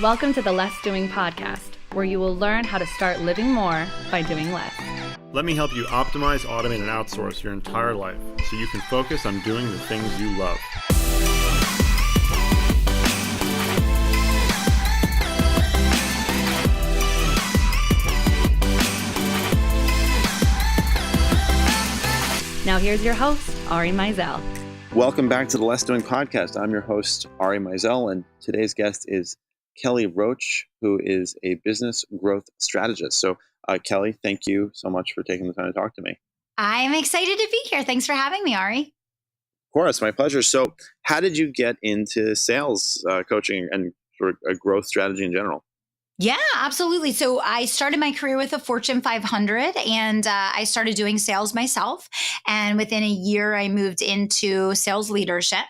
Welcome to the Less Doing podcast, where you will learn how to start living more by doing less. Let me help you optimize, automate, and outsource your entire life so you can focus on doing the things you love. Now here's your host, Ari Meisel. Welcome back to the Less Doing podcast. I'm your host, Ari Meisel, and today's guest is Kelly Roach, who is a business growth strategist. So, Kelly, thank you so much for taking the time to talk to me. I'm excited to be here. Thanks for having me, Ari. Of course, my pleasure. So, how did you get into sales coaching and sort of a growth strategy in general? Yeah, absolutely. So I started my career with a Fortune 500 and I started doing sales myself. And within a year, I moved into sales leadership.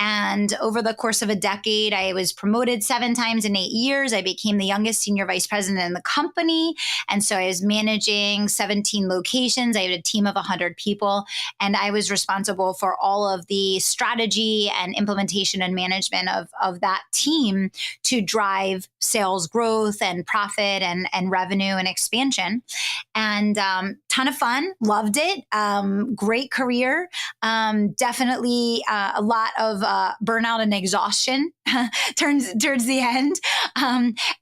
And over the course of a decade, I was promoted 7 times in 8 years. I became the youngest senior vice president in the company. And so I was managing 17 locations. I had a team of 100 people. And I was responsible for all of the strategy and implementation and management of that team to drive sales growth and profit and revenue and expansion. And ton of fun, loved it. Great career. Definitely a lot of burnout and exhaustion towards the end.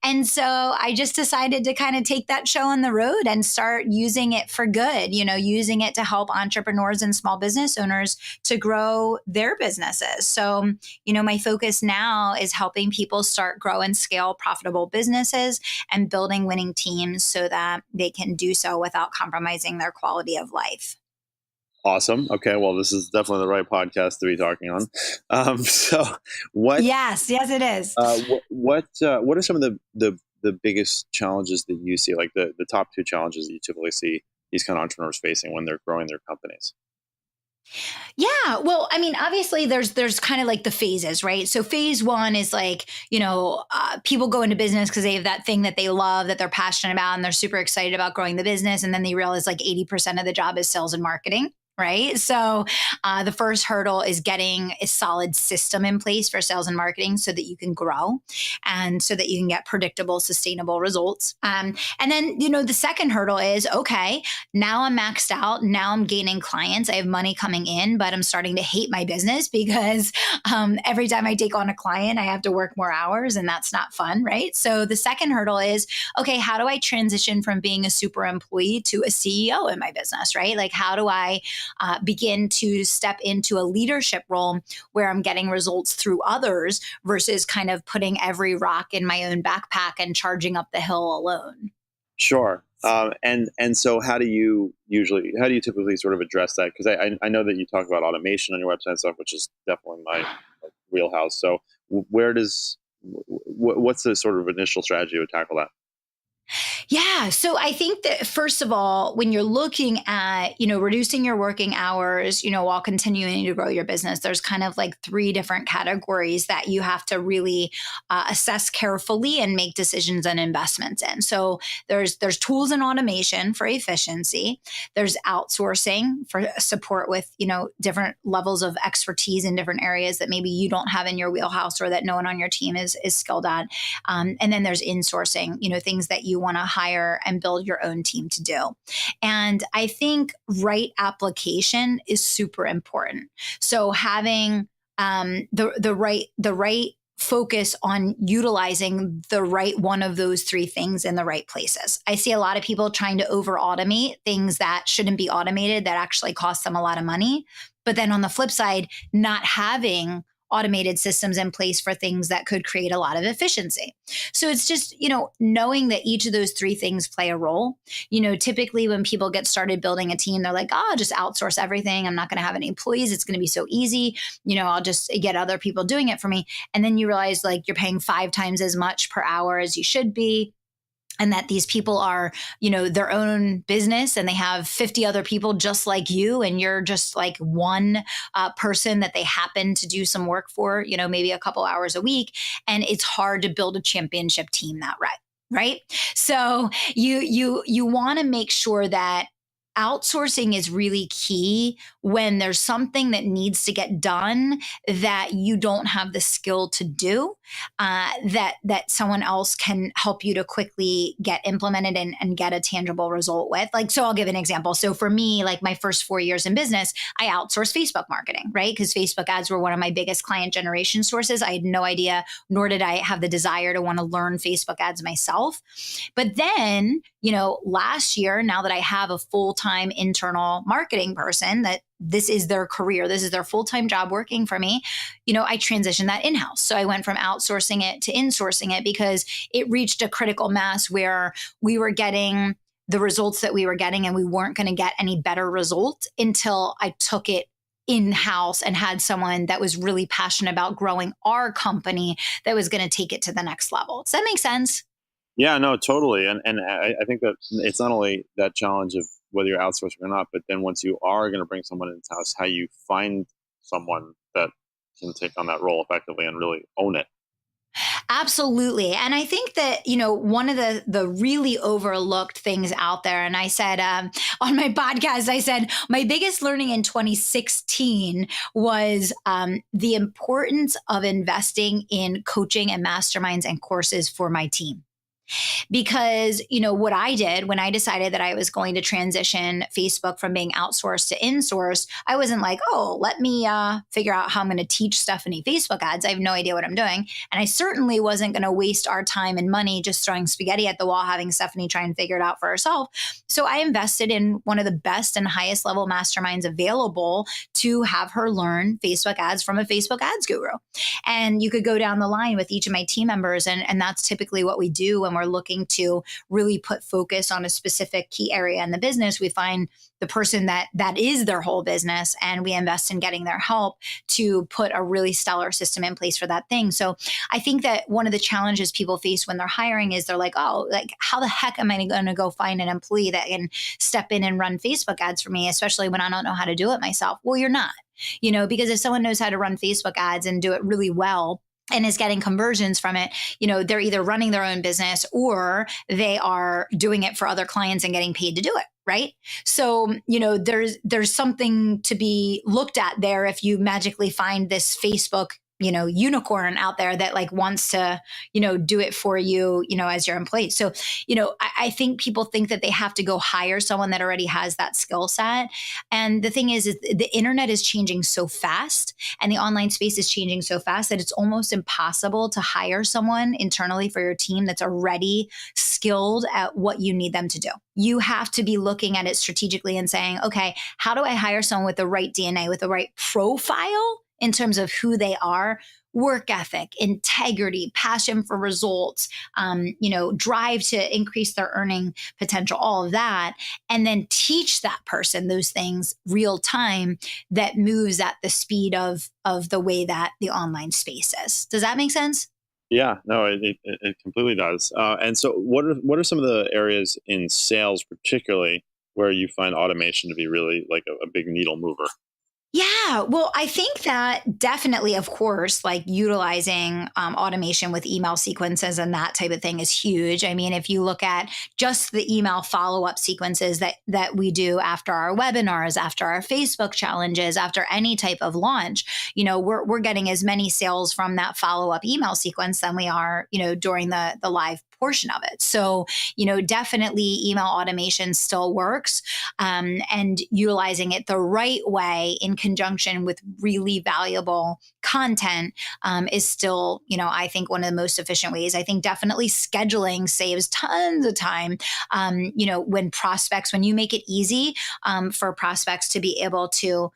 And so I just decided to kind of take that show on the road and start using it for good, using it to help entrepreneurs and small business owners to grow their businesses. So, my focus now is helping people start, grow, and scale profitable businesses and building winning teams so that they can do so without compromising their quality of life. Awesome. Okay. Well, this is definitely the right podcast to be talking on. So what? Yes, it is. What are some of the biggest challenges that you see, like the top 2 challenges that you typically see these kind of entrepreneurs facing when they're growing their companies? Yeah. Well, obviously there's kind of like the phases, right? So phase 1 is like, people go into business because they have that thing that they love, that they're passionate about, and they're super excited about growing the business. And then they realize like 80% of the job is sales and marketing. Right. So the first hurdle is getting a solid system in place for sales and marketing so that you can grow and so that you can get predictable, sustainable results. And then, the second hurdle is, okay, now I'm maxed out. Now I'm gaining clients. I have money coming in, but I'm starting to hate my business because every time I take on a client, I have to work more hours and that's not fun. Right. So the second hurdle is, okay, how do I transition from being a super employee to a CEO in my business? Right. Like, how do I begin to step into a leadership role where I'm getting results through others versus kind of putting every rock in my own backpack and charging up the hill alone. Sure. And so how do you typically sort of address that? Because I know that you talk about automation on your website and stuff, which is definitely my wheelhouse. So what's the sort of initial strategy to tackle that? Yeah. So I think that first of all, when you're looking at, reducing your working hours, while continuing to grow your business, there's kind of like 3 different categories that you have to really assess carefully and make decisions and investments in. So there's tools and automation for efficiency. There's outsourcing for support with, different levels of expertise in different areas that maybe you don't have in your wheelhouse or that no one on your team is skilled at. And then there's insourcing, things that you want to hire and build your own team to do. And I think right application is super important. So having the right focus on utilizing the right one of those 3 things in the right places. I see a lot of people trying to over automate things that shouldn't be automated that actually cost them a lot of money. But then on the flip side, not having automated systems in place for things that could create a lot of efficiency. So it's just, knowing that each of those 3 things play a role. Typically when people get started building a team, they're like, I'll just outsource everything. I'm not going to have any employees. It's going to be so easy. I'll just get other people doing it for me. And then you realize like you're paying 5 times as much per hour as you should be. And that these people are, their own business and they have 50 other people just like you. And you're just like one person that they happen to do some work for, maybe a couple hours a week. And it's hard to build a championship team that right? So you want to make sure that outsourcing is really key when there's something that needs to get done that you don't have the skill to do, that someone else can help you to quickly get implemented and get a tangible result with. Like, so I'll give an example. So for me, like my first 4 years in business, I outsourced Facebook marketing, right? Because Facebook ads were one of my biggest client generation sources. I had no idea, nor did I have the desire to want to learn Facebook ads myself. But then, last year, now that I have a full-time internal marketing person that this is their career, this is their full-time job working for me, I transitioned that in-house. So I went from outsourcing it to insourcing it because it reached a critical mass where we were getting the results that we were getting, and we weren't going to get any better results until I took it in-house and had someone that was really passionate about growing our company that was going to take it to the next level. Does that make sense? Yeah, no, totally. And I think that it's not only that challenge of whether you're outsourcing or not, but then once you are going to bring someone into house, how you find someone that can take on that role effectively and really own it. Absolutely. And I think that, one of the really overlooked things out there, and I said on my podcast, I said, my biggest learning in 2016 was the importance of investing in coaching and masterminds and courses for my team. Because, what I did when I decided that I was going to transition Facebook from being outsourced to insourced, I wasn't like, oh, let me figure out how I'm going to teach Stephanie Facebook ads. I have no idea what I'm doing. And I certainly wasn't going to waste our time and money just throwing spaghetti at the wall, having Stephanie try and figure it out for herself. So I invested in one of the best and highest level masterminds available to have her learn Facebook ads from a Facebook ads guru. And you could go down the line with each of my team members. And that's typically what we do when we're looking to really put focus on a specific key area in the business. We find the person that is their whole business, and we invest in getting their help to put a really stellar system in place for that thing. So I think that one of the challenges people face when they're hiring is they're like, oh, like, how the heck am I going to go find an employee that can step in and run Facebook ads for me, especially when I don't know how to do it myself? Well, you're not, because if someone knows how to run Facebook ads and do it really well, and is getting conversions from it, they're either running their own business or they are doing it for other clients and getting paid to do it. Right. So, there's something to be looked at there if you magically find this Facebook unicorn out there that like wants to, do it for you, as your employee. So, I think people think that they have to go hire someone that already has that skill set. And the thing is the internet is changing so fast and the online space is changing so fast that it's almost impossible to hire someone internally for your team that's already skilled at what you need them to do. You have to be looking at it strategically and saying, okay, how do I hire someone with the right DNA, with the right profile in terms of who they are, work ethic, integrity, passion for results, drive to increase their earning potential, all of that, and then teach that person those things real time that moves at the speed of the way that the online space is. Does that make sense? Yeah, no, it completely does. And so what are some of the areas in sales particularly where you find automation to be really like a big needle mover? Yeah, well, I think that definitely, of course, like utilizing automation with email sequences and that type of thing is huge. I mean, if you look at just the email follow-up sequences that we do after our webinars, after our Facebook challenges, after any type of launch, we're getting as many sales from that follow-up email sequence than we are, during the live portion of it. So, definitely email automation still works, and utilizing it the right way in conjunction with really valuable content is still, I think one of the most efficient ways. I think definitely scheduling saves tons of time. When you make it easy for prospects to be able to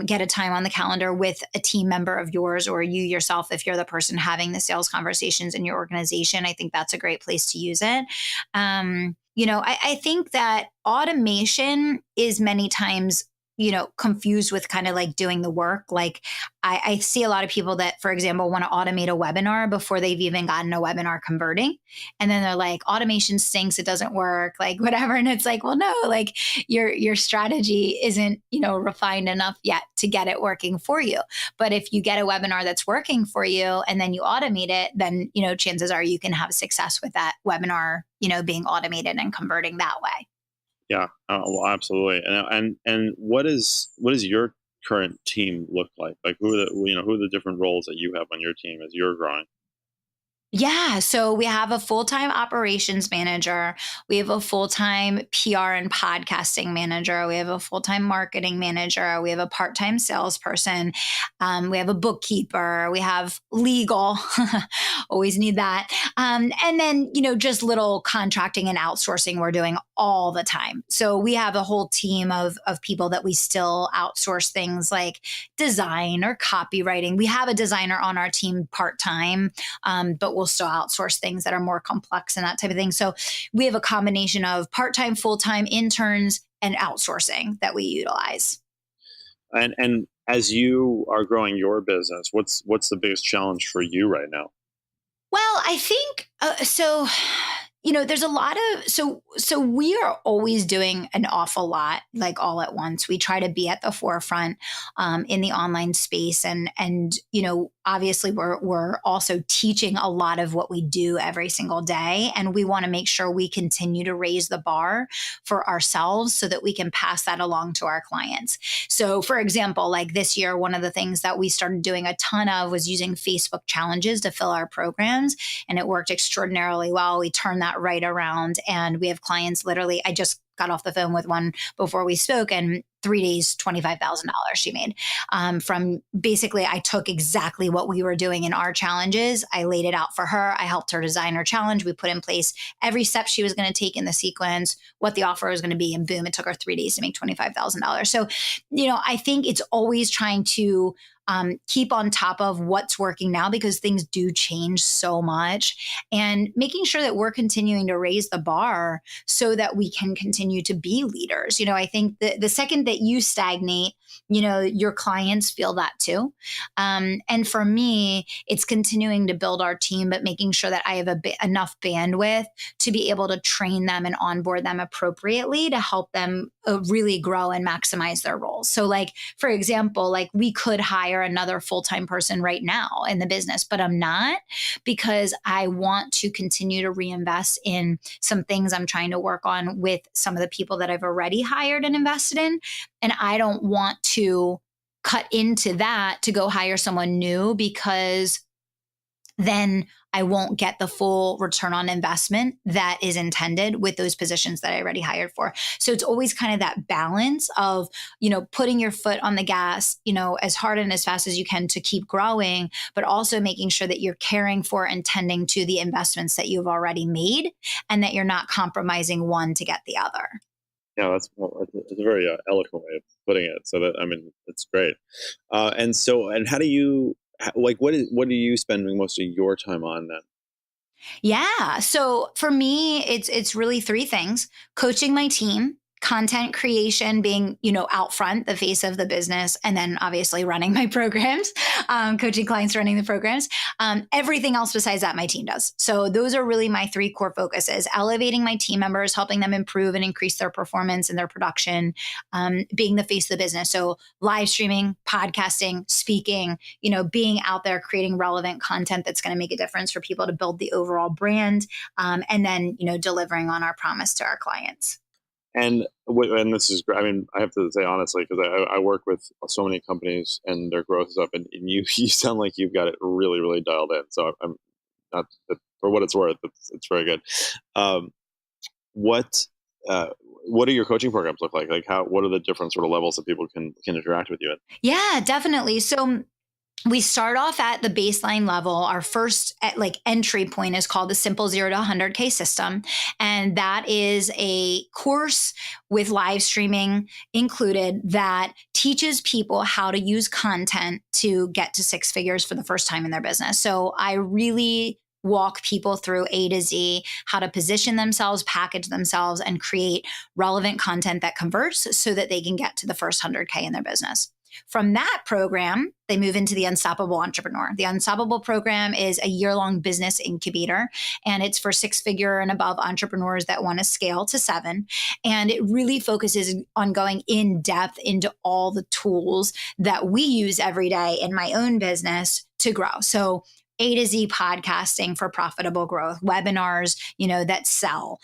get a time on the calendar with a team member of yours or you yourself, if you're the person having the sales conversations in your organization, I think that's a great place to use it. I think that automation is many times confused with kind of like doing the work. Like I see a lot of people that, for example, want to automate a webinar before they've even gotten a webinar converting. And then they're like, automation stinks, it doesn't work, like whatever. And it's like, well, no, like your strategy isn't, refined enough yet to get it working for you. But if you get a webinar that's working for you and then you automate it, then, chances are you can have success with that webinar, being automated and converting that way. Yeah, well, absolutely. And what is your current team look like? Like who are the different roles that you have on your team as you're growing? Yeah. So we have a full-time operations manager. We have a full-time PR and podcasting manager. We have a full-time marketing manager. We have a part-time salesperson. We have a bookkeeper. We have legal. Always need that. And then, just little contracting and outsourcing we're doing all the time. So we have a whole team of people that we still outsource things like design or copywriting. We have a designer on our team part-time, but we'll still outsource things that are more complex and that type of thing. So we have a combination of part-time, full-time interns and outsourcing that we utilize. And as you are growing your business, what's the biggest challenge for you right now? Well, I think there's a lot of so we are always doing an awful lot, like all at once. We try to be at the forefront in the online space, and obviously we're also teaching a lot of what we do every single day, and we want to make sure we continue to raise the bar for ourselves so that we can pass that along to our clients. So, for example, like this year, one of the things that we started doing a ton of was using Facebook challenges to fill our programs, and it worked extraordinarily well. We turned that right around, and we have clients literally. I just got off the phone with one before we spoke, and 3 days, $25,000 she made from basically, I took exactly what we were doing in our challenges. I laid it out for her. I helped her design her challenge. We put in place every step she was going to take in the sequence, what the offer was going to be, and boom, it took her 3 days to make $25,000. So, I think it's always trying to keep on top of what's working now, because things do change so much, and making sure that we're continuing to raise the bar so that we can continue to be leaders. I think the second that you stagnate, your clients feel that too. And for me, it's continuing to build our team, but making sure that I have enough bandwidth to be able to train them and onboard them appropriately to help them really grow and maximize their roles. So like, for example, like we could hire another full-time person right now in the business, but I'm not, because I want to continue to reinvest in some things I'm trying to work on with some of the people that I've already hired and invested in. And I don't want to cut into that to go hire someone new, because then I won't get the full return on investment that is intended with those positions that I already hired for. So it's always kind of that balance of, putting your foot on the gas, as hard and as fast as you can to keep growing, but also making sure that you're caring for and tending to the investments that you've already made, and that you're not compromising one to get the other. Yeah, that's a very eloquent way of putting it. So it's great. And how do you what are you spending most of your time on then? Yeah. So for me, it's really three things: coaching my team, content creation, being, out front, the face of the business, and then obviously running my programs, coaching clients, running the programs. Everything else besides that, my team does. So those are really my three core focuses: elevating my team members, helping them improve and increase their performance and their production, being the face of the business. So live streaming, podcasting, speaking, being out there, creating relevant content that's going to make a difference for people to build the overall brand. And then, delivering on our promise to our clients. And this is, I have to say honestly, because I work with so many companies and their growth is up, and you sound like you've got it really, really dialed in. So I'm not, for what it's worth, it's very good. What do your coaching programs look like? Like what are the different sort of levels that people can interact with you at? Yeah, definitely. So we start off at the baseline level. Our first entry point is called the Simple 0 to 100K system. And that is a course with live streaming included that teaches people how to use content to get to six figures for the first time in their business. So I really walk people through A to Z, how to position themselves, package themselves, and create relevant content that converts so that they can get to the first 100K in their business. From that program, they move into the Unstoppable Entrepreneur. The Unstoppable program is a year-long business incubator, and it's for six-figure and above entrepreneurs that want to scale to 7. And it really focuses on going in depth into all the tools that we use every day in my own business to grow. So A to Z podcasting for profitable growth, webinars, that sell,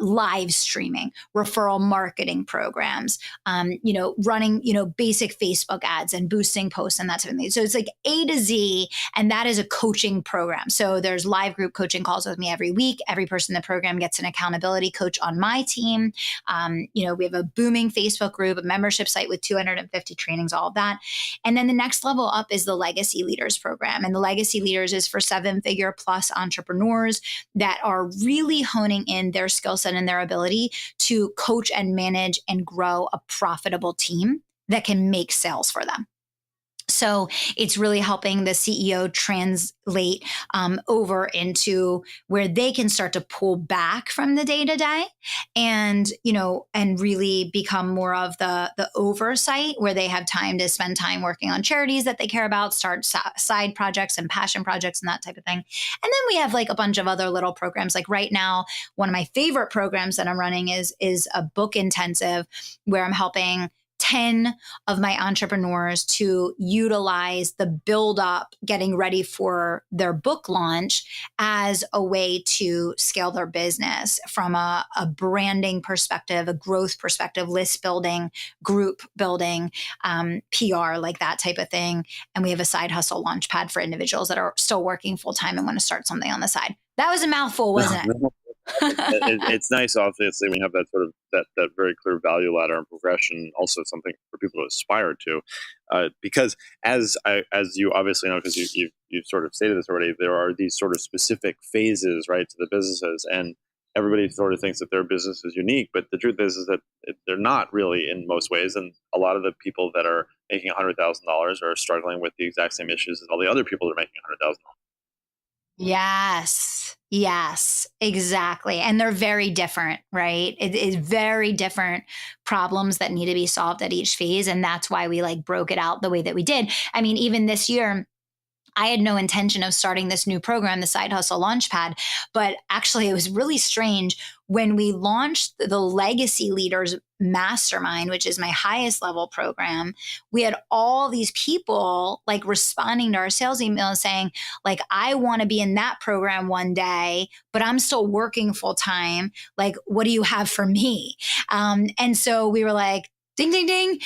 live streaming, referral marketing programs, running, basic Facebook ads and boosting posts and that type of thing. So it's like A to Z, and that is a coaching program. So there's live group coaching calls with me every week. Every person in the program gets an accountability coach on my team. We have a booming Facebook group, a membership site with 250 trainings, all of that. And then the next level up is the Legacy Leaders program. And the Legacy Leaders is for 7-figure plus entrepreneurs that are really honing in their skill set and their ability to coach and manage and grow a profitable team that can make sales for them. So it's really helping the CEO translate over into where they can start to pull back from the day to day, and really become more of the oversight, where they have time to spend time working on charities that they care about, start side projects and passion projects and that type of thing. And then we have like a bunch of other little programs. Like right now, one of my favorite programs that I'm running is a book intensive where I'm helping 10 of my entrepreneurs to utilize the build up, getting ready for their book launch as a way to scale their business from a branding perspective, a growth perspective, list building, group building, PR, like that type of thing. And we have a side hustle launch pad for individuals that are still working full time and want to start something on the side. That was a mouthful, wasn't it? It's nice, obviously, when you have that sort of that very clear value ladder and progression. Also, something for people to aspire to, because as you obviously know, because you've sort of stated this already, there are these sort of specific phases, right, to the businesses, and everybody sort of thinks that their business is unique, but the truth is that they're not really in most ways, and a lot of the people that are making $100,000 are struggling with the exact same issues as all the other people that are making $100,000. Yes, exactly. And they're very different, right? It is very different problems that need to be solved at each phase. And that's why we like broke it out the way that we did. I mean, even this year, I had no intention of starting this new program, the Side Hustle Launchpad, but actually it was really strange when we launched the Legacy Leaders Mastermind, which is my highest level program. We had all these people like responding to our sales emails saying like, I want to be in that program one day, but I'm still working full time. Like, what do you have for me? And so we were like, ding, ding, ding,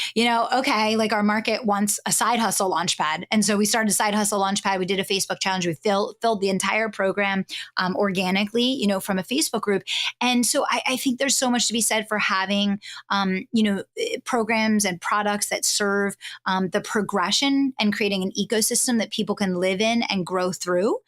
okay, like our market wants a side hustle launchpad. And so we started a side hustle launchpad. We did a Facebook challenge. We filled the entire program organically, from a Facebook group. And so I think there's so much to be said for having, programs and products that serve the progression and creating an ecosystem that people can live in and grow through,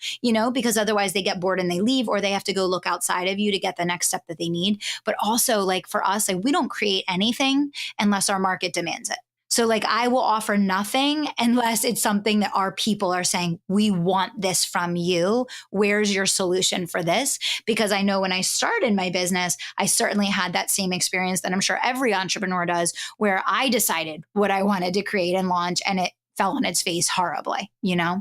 because otherwise they get bored and they leave, or they have to go look outside of you to get the next step that they need. But also like for us, like we don't create anything unless our market demands it. So like I will offer nothing unless it's something that our people are saying, we want this from you. Where's your solution for this? Because I know when I started my business, I certainly had that same experience that I'm sure every entrepreneur does, where I decided what I wanted to create and launch and it fell on its face horribly, Yeah.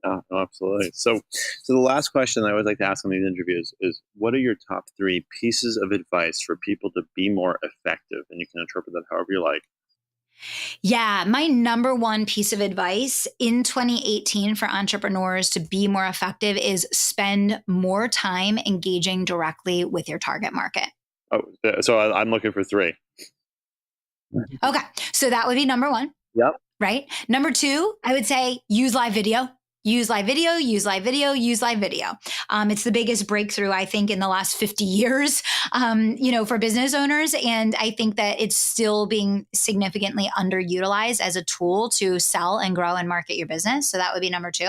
No, absolutely. So the last question I always like to ask on these interviews is, what are your top 3 pieces of advice for people to be more effective? And you can interpret that however you like. Yeah, my number one piece of advice in 2018 for entrepreneurs to be more effective is spend more time engaging directly with your target market. Oh, so I'm looking for 3. Okay, so that would be number 1. Yep. Right? Number 2, I would say use live video. Use live video, use live video, use live video. It's the biggest breakthrough, I think, in the last 50 years, for business owners. And I think that it's still being significantly underutilized as a tool to sell and grow and market your business. So that would be number 2.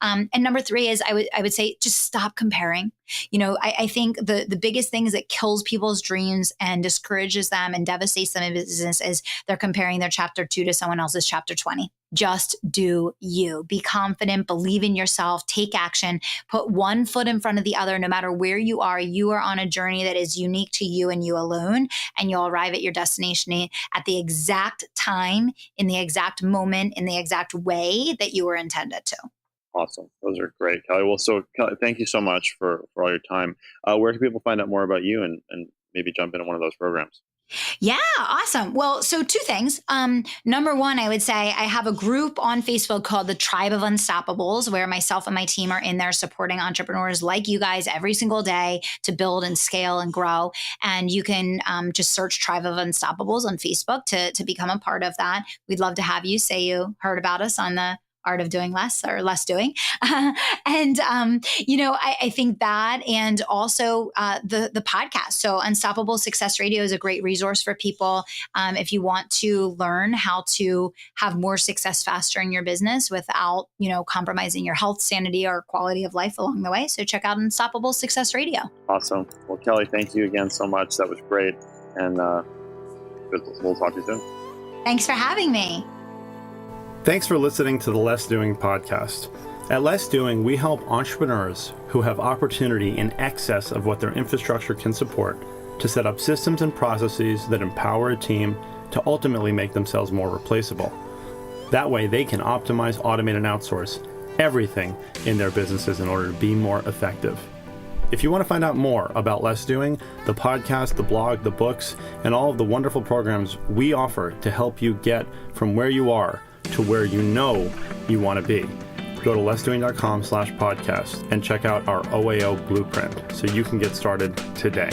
And number 3 is I would say just stop comparing. I think the biggest thing is that kills people's dreams and discourages them and devastates them in business is they're comparing their chapter 2 to someone else's chapter 20. Just do you. Be confident, believe in yourself, take action, put one foot in front of the other. No matter where you are on a journey that is unique to you and you alone, and you'll arrive at your destination at the exact time, in the exact moment, in the exact way that you were intended to. Awesome. Those are great, Kelly. Well, so Kelly, thank you so much for all your time. Where can people find out more about you and maybe jump into one of those programs? Yeah, awesome. Well, so two things. Number one, I would say I have a group on Facebook called the Tribe of Unstoppables, where myself and my team are in there supporting entrepreneurs like you guys every single day to build and scale and grow. And you can just search Tribe of Unstoppables on Facebook to become a part of that. We'd love to have you. Say you heard about us on the Art of Doing Less or Less Doing. I think that, and also the podcast. So Unstoppable Success Radio is a great resource for people if you want to learn how to have more success faster in your business without, compromising your health, sanity, or quality of life along the way. So check out Unstoppable Success Radio. Awesome. Well, Kelly, thank you again so much. That was great. And we'll talk to you soon. Thanks for having me. Thanks for listening to the Less Doing podcast. At Less Doing, we help entrepreneurs who have opportunity in excess of what their infrastructure can support to set up systems and processes that empower a team to ultimately make themselves more replaceable. That way, they can optimize, automate, and outsource everything in their businesses in order to be more effective. If you want to find out more about Less Doing, the podcast, the blog, the books, and all of the wonderful programs we offer to help you get from where you are to where you know you want to be, go to lessdoing.com/podcast and check out our OAO blueprint so you can get started today.